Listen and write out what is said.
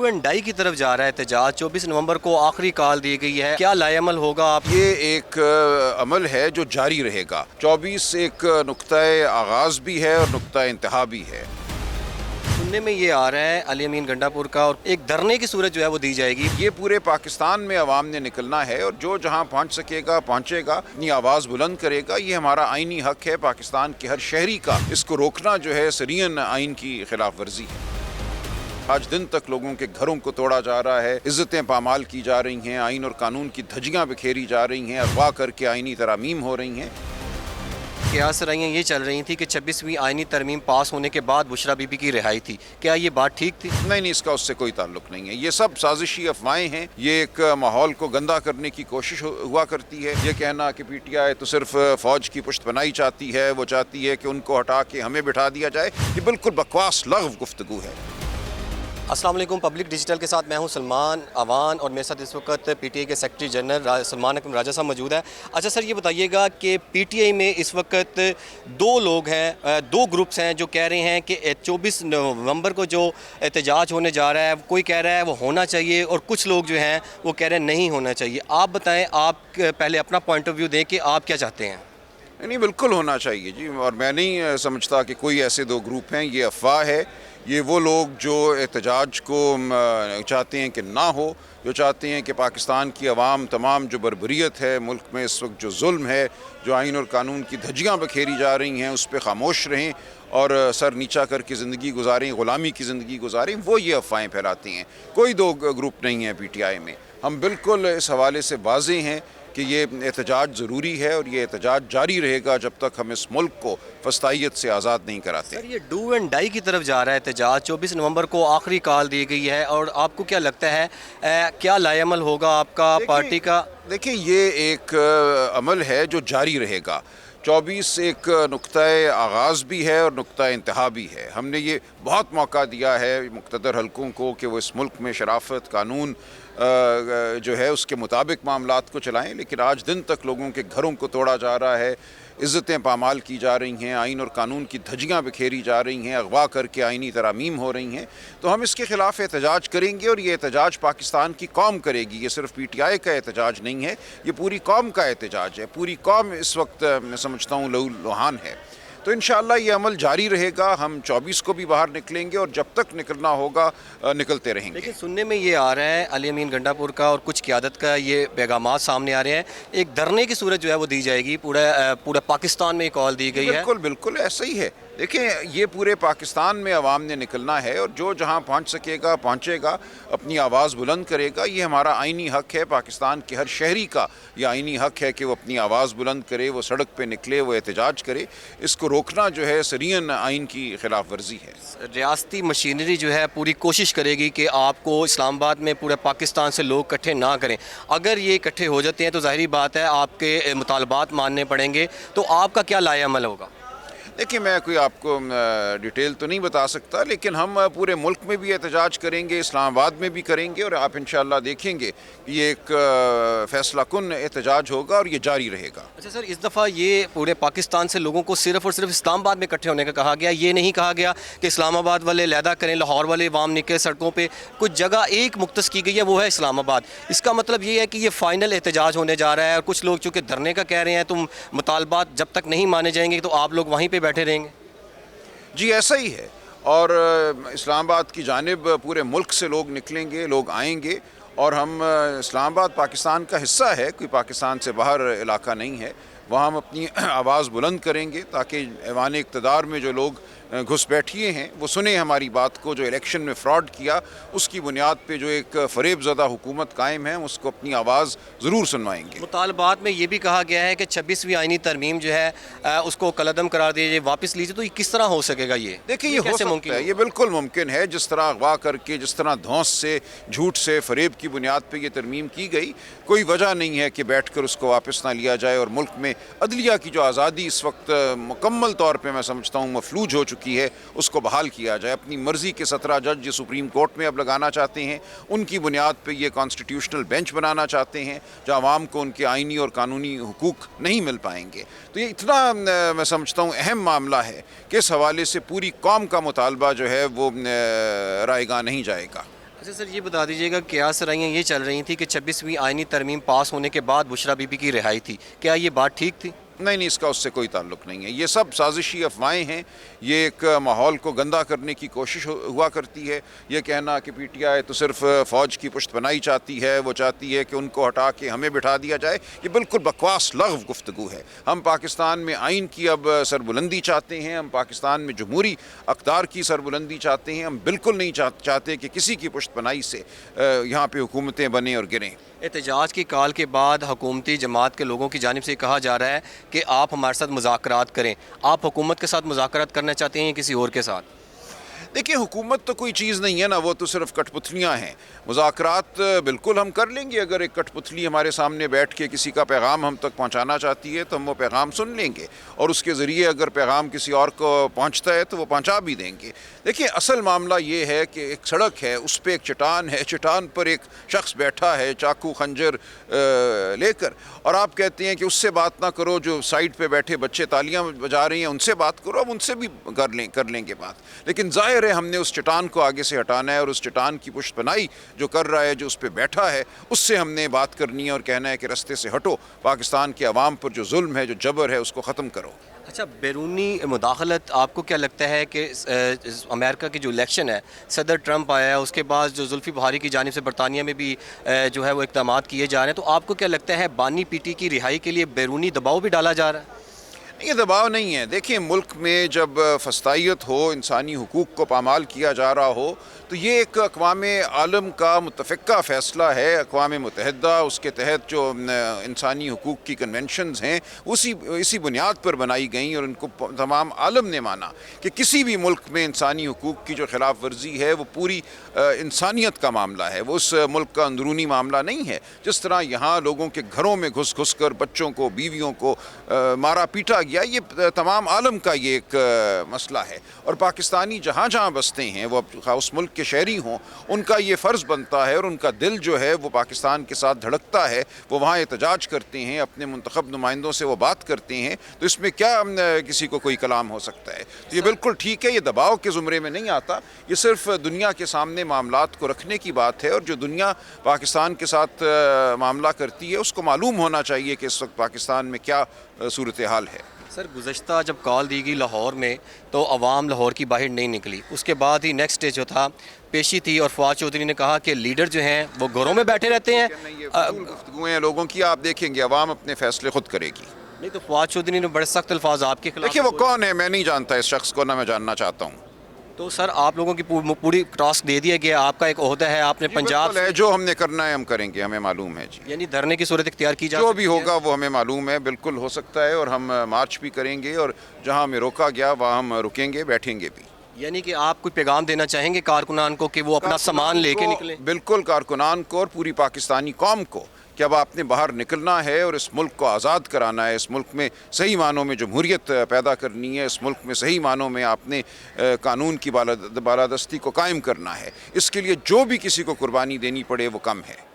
Do and die کی طرف جا رہا ہے احتجاج. 24 نومبر کو آخری کال دی گئی ہے, کیا لائے عمل ہوگا آپ؟ یہ ایک عمل ہے جو جاری رہے گا. 24 ایک نقطۂ آغاز بھی ہے اور نقطہ انتہا بھی ہے. سننے میں یہ آ رہا ہے علی امین گنڈا پور کا, اور ایک دھرنے کی صورت جو ہے وہ دی جائے گی. یہ پورے پاکستان میں عوام نے نکلنا ہے اور جو جہاں پہنچ سکے گا پہنچے گا, اپنی آواز بلند کرے گا. یہ ہمارا آئینی حق ہے پاکستان کے ہر شہری کا. اس کو روکنا جو ہے سرین آئین کی خلاف ورزی ہے. آج دن تک لوگوں کے گھروں کو توڑا جا رہا ہے, عزتیں پامال کی جا رہی ہیں, آئین اور قانون کی دھجیاں بکھیری جا رہی ہیں, اغوا کر کے آئینی ترامیم ہو رہی ہیں. قیاس رائیاں یہ چل رہی تھیں کہ 26ویں آئینی ترمیم پاس ہونے کے بعد بشرا بی بی کی رہائی تھی. کیا یہ بات ٹھیک تھی؟ نہیں, اس کا اس سے کوئی تعلق نہیں ہے. یہ سب سازشی افواہیں ہیں. یہ ایک ماحول کو گندا کرنے کی کوشش ہوا کرتی ہے. یہ کہنا کہ پی ٹی آئی تو صرف فوج کی پشت پناہی چاہتی ہے, وہ چاہتی ہے کہ ان کو ہٹا کے ہمیں بٹھا دیا جائے, یہ بالکل بکواس لغو گفتگو ہے. السلام علیکم. پبلک ڈیجیٹل کے ساتھ میں ہوں سلمان اوان, اور میرے ساتھ اس وقت پی ٹی آئی کے سیکرٹری جنرل سلمان اکرم راجہ صاحب موجود ہے. اچھا سر, یہ بتائیے گا کہ پی ٹی آئی میں اس وقت دو لوگ ہیں, دو گروپس ہیں جو کہہ رہے ہیں کہ 24 نومبر کو جو احتجاج ہونے جا رہا ہے, کوئی کہہ رہا ہے وہ ہونا چاہیے اور کچھ لوگ جو ہیں وہ کہہ رہے ہیں نہیں ہونا چاہیے. آپ بتائیں, آپ پہلے اپنا پوائنٹ آف ویو دیں کہ آپ کیا چاہتے ہیں. نہیں, بالکل ہونا چاہیے جی. اور میں نہیں سمجھتا کہ کوئی ایسے دو گروپ ہیں. یہ افواہ ہے. یہ وہ لوگ جو احتجاج کو چاہتے ہیں کہ نہ ہو, جو چاہتے ہیں کہ پاکستان کی عوام تمام جو بربریت ہے ملک میں اس وقت, جو ظلم ہے, جو آئین اور قانون کی دھجیاں بکھیری جا رہی ہیں, اس پہ خاموش رہیں اور سر نیچا کر کے زندگی گزاریں, غلامی کی زندگی گزاریں, وہ یہ افواہیں پھیلاتی ہیں. کوئی دو گروپ نہیں ہیں پی ٹی آئی میں. ہم بالکل اس حوالے سے واضح ہیں کہ یہ احتجاج ضروری ہے اور یہ احتجاج جاری رہے گا جب تک ہم اس ملک کو فسطائیت سے آزاد نہیں کراتے. سر, یہ ڈو اینڈ ڈائی کی طرف جا رہا ہے احتجاج. 24 نومبر کو آخری کال دی گئی ہے, اور آپ کو کیا لگتا ہے کیا لائے عمل ہوگا آپ کا, پارٹی کا؟ دیکھیں, یہ ایک عمل ہے جو جاری رہے گا. 24 ایک نقطۂ آغاز بھی ہے اور نقطہ انتہا بھی ہے. ہم نے یہ بہت موقع دیا ہے مقتدر حلقوں کو کہ وہ اس ملک میں شرافت, قانون جو ہے اس کے مطابق معاملات کو چلائیں, لیکن آج دن تک لوگوں کے گھروں کو توڑا جا رہا ہے, عزتیں پامال کی جا رہی ہیں, آئین اور قانون کی دھجیاں بکھیری جا رہی ہیں, اغوا کر کے آئینی ترامیم ہو رہی ہیں. تو ہم اس کے خلاف احتجاج کریں گے, اور یہ احتجاج پاکستان کی قوم کرے گی. یہ صرف پی ٹی آئی کا احتجاج نہیں ہے, یہ پوری قوم کا احتجاج ہے. پوری قوم اس وقت میں سمجھتا ہوں لہو لہان ہے. تو انشاءاللہ یہ عمل جاری رہے گا. ہم 24 کو بھی باہر نکلیں گے اور جب تک نکلنا ہوگا نکلتے رہیں گے. لیکن سننے میں یہ آ رہا ہے علی امین گنڈا پور کا اور کچھ قیادت کا یہ پیغامات سامنے آ رہے ہیں, ایک دھرنے کی صورت جو ہے وہ دی جائے گی. پورا پاکستان میں کال دی گئی ہے. بالکل ایسا ہی ہے. دیکھیں, یہ پورے پاکستان میں عوام نے نکلنا ہے اور جو جہاں پہنچ سکے گا پہنچے گا, اپنی آواز بلند کرے گا. یہ ہمارا آئینی حق ہے پاکستان کے ہر شہری کا. یہ آئینی حق ہے کہ وہ اپنی آواز بلند کرے, وہ سڑک پہ نکلے, وہ احتجاج کرے. اس کو روکنا جو ہے سرین آئین کی خلاف ورزی ہے. ریاستی مشینری جو ہے پوری کوشش کرے گی کہ آپ کو اسلام آباد میں پورے پاکستان سے لوگ اکٹھے نہ کریں. اگر یہ اکٹھے ہو جاتے ہیں تو ظاہری بات ہے آپ کے مطالبات ماننے پڑیں گے. تو آپ کا کیا لائے عمل ہوگا؟ دیکھیں, میں کوئی آپ کو ڈیٹیل تو نہیں بتا سکتا, لیکن ہم پورے ملک میں بھی احتجاج کریں گے, اسلام آباد میں بھی کریں گے, اور آپ انشاءاللہ دیکھیں گے کہ یہ ایک فیصلہ کن احتجاج ہوگا اور یہ جاری رہے گا. اچھا سر, اس دفعہ یہ پورے پاکستان سے لوگوں کو صرف اور صرف اسلام آباد میں اکٹھے ہونے کا کہا گیا, یہ نہیں کہا گیا کہ اسلام آباد والے علیحدہ کریں, لاہور والے عوام نکلے سڑکوں پہ. کچھ جگہ ایک مختص کی گئی ہے, وہ ہے اسلام آباد. اس کا مطلب یہ ہے کہ یہ فائنل احتجاج ہونے جا رہا ہے, اور کچھ لوگ چونکہ دھرنے کا کہہ رہے ہیں, تم مطالبات جب تک نہیں مانے جائیں گے تو آپ لوگ وہیں پہ بیٹھے رہیں گے. جی, ایسا ہی ہے. اور اسلام آباد کی جانب پورے ملک سے لوگ نکلیں گے, لوگ آئیں گے, اور ہم اسلام آباد پاکستان کا حصہ ہے, کوئی پاکستان سے باہر علاقہ نہیں ہے. وہاں ہم اپنی آواز بلند کریں گے تاکہ ایوان اقتدار میں جو لوگ گھس بیٹھیے ہیں وہ سنیں ہماری بات کو. جو الیکشن میں فراڈ کیا, اس کی بنیاد پہ جو ایک فریب زدہ حکومت قائم ہے, اس کو اپنی آواز ضرور سنوائیں گے. مطالبات میں یہ بھی کہا گیا ہے کہ 26ویں آئینی ترمیم جو ہے اس کو کالعدم قرار دیا جائے, واپس لیجیے. تو یہ کس طرح ہو سکے گا؟ یہ دیکھیں, یہ ہو سکتا ہے, یہ بالکل ممکن ہے. جس طرح اغوا کر کے, جس طرح دھونس سے, جھوٹ سے, فریب کی بنیاد پہ یہ ترمیم کی گئی, کوئی وجہ نہیں ہے کہ بیٹھ کر اس کو واپس نہ لیا جائے. اور ملک میں عدلیہ کی جو آزادی اس وقت مکمل طور پہ میں سمجھتا ہوں مفلوج ہو چکی ہے, اس کو بحال کیا جائے. اپنی مرضی کے 17 جج جو سپریم کورٹ میں اب لگانا چاہتے ہیں, ان کی بنیاد پہ یہ کانسٹیٹیوشنل بینچ بنانا چاہتے ہیں جو عوام کو ان کے آئینی اور قانونی حقوق نہیں مل پائیں گے. تو یہ اتنا میں سمجھتا ہوں اہم معاملہ ہے کہ اس حوالے سے پوری قوم کا مطالبہ جو ہے وہ رائے گاہ نہیں جائے گا. اچھا سر یہ بتا دیجیے گا کیا سرائیاں یہ چل رہی تھیں کہ 26ویں آئینی ترمیم پاس ہونے کے بعد بشریٰ بی بی کی رہائی تھی، کیا یہ بات ٹھیک تھی؟ نہیں، اس کا اس سے کوئی تعلق نہیں ہے، یہ سب سازشی افواہیں ہیں، یہ ایک ماحول کو گندا کرنے کی کوشش ہوا کرتی ہے۔ یہ کہنا کہ پی ٹی آئی تو صرف فوج کی پشت پناہی چاہتی ہے، وہ چاہتی ہے کہ ان کو ہٹا کے ہمیں بٹھا دیا جائے، یہ بالکل بکواس لغو گفتگو ہے۔ ہم پاکستان میں آئین کی اب سربلندی چاہتے ہیں، ہم پاکستان میں جمہوری اقدار کی سربلندی چاہتے ہیں، ہم بالکل نہیں چاہتے کہ کسی کی پشت پناہی سے یہاں پہ حکومتیں بنیں اور گریں۔ احتجاج کی کال کے بعد حکومتی جماعت کے لوگوں کی جانب سے کہا جا رہا ہے کہ آپ ہمارے ساتھ مذاکرات کریں، آپ حکومت کے ساتھ مذاکرات کرنا چاہتے ہیں یا کسی اور کے ساتھ؟ دیکھیں حکومت تو کوئی چیز نہیں ہے نا، وہ تو صرف کٹ پتلیاں ہیں۔ مذاکرات بالکل ہم کر لیں گے، اگر ایک کٹ پتلی ہمارے سامنے بیٹھ کے کسی کا پیغام ہم تک پہنچانا چاہتی ہے تو ہم وہ پیغام سن لیں گے، اور اس کے ذریعے اگر پیغام کسی اور کو پہنچتا ہے تو وہ پہنچا بھی دیں گے۔ دیکھیں اصل معاملہ یہ ہے کہ ایک سڑک ہے، اس پہ ایک چٹان ہے، چٹان پر ایک شخص بیٹھا ہے چاقو خنجر لے کر، اور آپ کہتے ہیں کہ اس سے بات نہ کرو، جو سائڈ پہ بیٹھے بچے تالیاں بجا رہے ہیں ان سے بات کرو، اب ان سے بھی کر لیں گے بات، لیکن ظاہر ہے ہم نے اس چٹان کو آگے سے ہٹانا ہے، اور اس چٹان کی پشت پناہی جو کر رہا ہے، جو اس پہ بیٹھا ہے، اس سے ہم نے بات کرنی ہے اور کہنا ہے کہ رستے سے ہٹو، پاکستان کے عوام پر جو ظلم ہے، جو جبر ہے، اس کو ختم کرو۔ اچھا بیرونی مداخلت آپ کو کیا لگتا ہے کہ امریکہ کی جو الیکشن ہے، صدر ٹرمپ آیا ہے، اس کے بعد جو زلفی بخاری کی جانب سے برطانیہ میں بھی جو ہے وہ اقدامات کیے جا رہے ہیں، تو آپ کو کیا لگتا ہے بانی پی ٹی کی رہائی کے لیے بیرونی دباؤ بھی ڈالا جا رہا ہے؟ یہ دباؤ نہیں ہے۔ دیکھیں ملک میں جب فسطائیت ہو، انسانی حقوق کو پامال کیا جا رہا ہو، تو یہ ایک اقوام عالم کا متفقہ فیصلہ ہے۔ اقوام متحدہ اس کے تحت جو انسانی حقوق کی کنونشنز ہیں اسی بنیاد پر بنائی گئیں، اور ان کو تمام عالم نے مانا کہ کسی بھی ملک میں انسانی حقوق کی جو خلاف ورزی ہے وہ پوری انسانیت کا معاملہ ہے، وہ اس ملک کا اندرونی معاملہ نہیں ہے۔ جس طرح یہاں لوگوں کے گھروں میں گھس کر بچوں کو، بیویوں کو مارا پیٹا گیا، یہ تمام عالم کا یہ ایک مسئلہ ہے، اور پاکستانی جہاں جہاں بستے ہیں، وہ اس ملک کے شہری ہوں، ان کا یہ فرض بنتا ہے، اور ان کا دل جو ہے وہ پاکستان کے ساتھ دھڑکتا ہے، وہ وہاں احتجاج کرتے ہیں، اپنے منتخب نمائندوں سے وہ بات کرتے ہیں، تو اس میں کیا کسی کو کوئی کلام ہو سکتا ہے؟ تو یہ بالکل ٹھیک ہے، یہ دباؤ کے زمرے میں نہیں آتا، یہ صرف دنیا کے سامنے معاملات کو رکھنے کی بات ہے، اور جو دنیا پاکستان کے ساتھ معاملہ کرتی ہے اس کو معلوم ہونا چاہیے کہ اس وقت پاکستان میں کیا صورتحال ہے۔ سر گزشتہ جب کال دی گئی لاہور میں تو عوام لاہور کی باہر نہیں نکلی، اس کے بعد ہی نیکسٹ ڈے جو تھا پیشی تھی، اور فواد چودھری نے کہا کہ لیڈر جو ہیں وہ گھروں میں بیٹھے رہتے ہیں۔ یہ فضول گفتگویں ہیں لوگوں کی، آپ دیکھیں گے عوام اپنے فیصلے خود کرے گی۔ نہیں تو فواد چودھری نے بڑے سخت الفاظ آپ کے خلاف دیکھیں وہ کون ہے، میں نہیں جانتا اس شخص کو، نہ میں جاننا چاہتا ہوں۔ تو سر آپ لوگوں کی پوری ٹاسک دے دیا گیا، آپ کا ایک عہدہ ہے، آپ نے پنجاب بالکل ہے، جو ہم نے کرنا ہے ہم کریں گے، ہمیں معلوم ہے جی۔ یعنی دھرنے کی صورت اختیار کی جا جو سکتی بھی ہے؟ ہوگا وہ ہمیں معلوم ہے، بالکل ہو سکتا ہے، اور ہم مارچ بھی کریں گے، اور جہاں ہمیں روکا گیا وہاں ہم رکیں گے، بیٹھیں گے بھی۔ یعنی کہ آپ کوئی پیغام دینا چاہیں گے کارکنان کو کہ وہ اپنا سامان لے کے نکلیں؟ بالکل کارکنان کو اور پوری پاکستانی قوم کو کہ اب آپ نے باہر نکلنا ہے، اور اس ملک کو آزاد کرانا ہے، اس ملک میں صحیح معنوں میں جمہوریت پیدا کرنی ہے، اس ملک میں صحیح معنوں میں آپ نے قانون کی بالادستی کو قائم کرنا ہے۔ اس کے لیے جو بھی کسی کو قربانی دینی پڑے وہ کم ہے۔